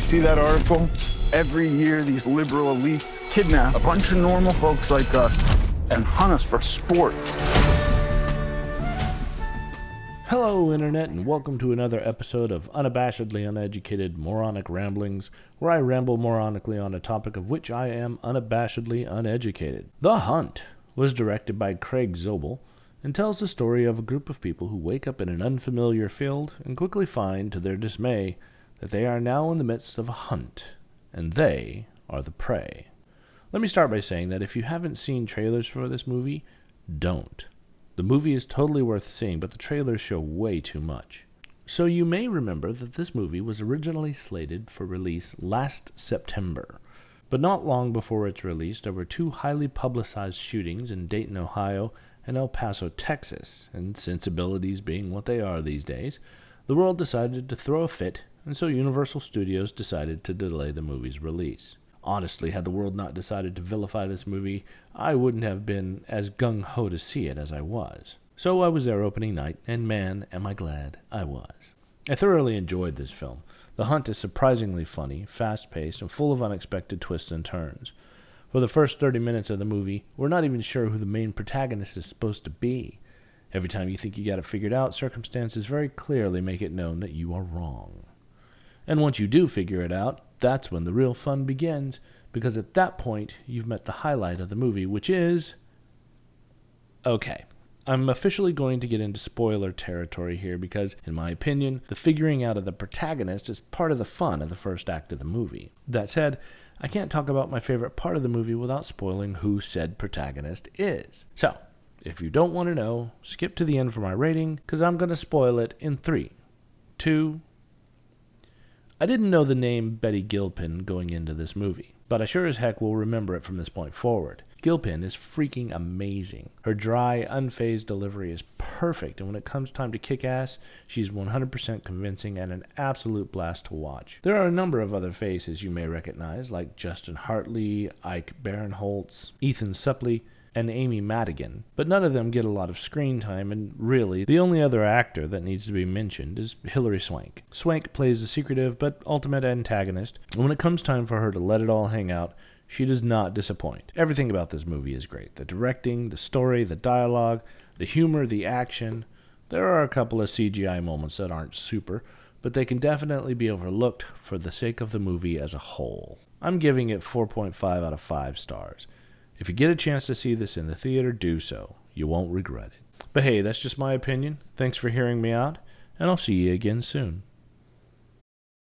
see that article? Every year, these liberal elites kidnap a bunch of normal folks like us and hunt us for sport. Hello, Internet, and welcome to another episode of Unabashedly Uneducated Moronic Ramblings, where I ramble moronically on a topic of which I am unabashedly uneducated. The Hunt was directed by Craig Zobel and tells the story of a group of people who wake up in an unfamiliar field and quickly find, to their dismay, that they are now in the midst of a hunt, and they are the prey. Let me start by saying that if you haven't seen trailers for this movie, don't. The movie is totally worth seeing, but the trailers show way too much. So you may remember that this movie was originally slated for release last September. But not long before its release, there were two highly publicized shootings in Dayton, Ohio, and El Paso, Texas, and sensibilities being what they are these days, the world decided to throw a fit, and so Universal Studios decided to delay the movie's release. Honestly, had the world not decided to vilify this movie, I wouldn't have been as gung-ho to see it as I was. So I was there opening night, and man, am I glad I was. I thoroughly enjoyed this film. The Hunt is surprisingly funny, fast-paced, and full of unexpected twists and turns. For the first 30 minutes of the movie, we're not even sure who the main protagonist is supposed to be. Every time you think you got it figured out, circumstances very clearly make it known that you are wrong. And once you do figure it out, that's when the real fun begins, because at that point, you've met the highlight of the movie, which is... Okay, I'm officially going to get into spoiler territory here because, in my opinion, the figuring out of the protagonist is part of the fun of the first act of the movie. That said, I can't talk about my favorite part of the movie without spoiling who said protagonist is. So, if you don't want to know, skip to the end for my rating, because I'm going to spoil it in 3, 2... I didn't know the name Betty Gilpin going into this movie, but I sure as heck will remember it from this point forward. Gilpin is freaking amazing. Her dry, unfazed delivery is perfect, and when it comes time to kick ass, she's 100% convincing and an absolute blast to watch. There are a number of other faces you may recognize, like Justin Hartley, Ike Barinholtz, Ethan Suplee, and Amy Madigan, but none of them get a lot of screen time, and really, the only other actor that needs to be mentioned is Hilary Swank. Swank plays the secretive but ultimate antagonist, and when it comes time for her to let it all hang out, she does not disappoint. Everything about this movie is great. The directing, the story, the dialogue, the humor, the action. There are a couple of CGI moments that aren't super, but they can definitely be overlooked for the sake of the movie as a whole. I'm giving it 4.5 out of 5 stars. If you get a chance to see this in the theater, do so. You won't regret it. But hey, that's just my opinion. Thanks for hearing me out, and I'll see you again soon.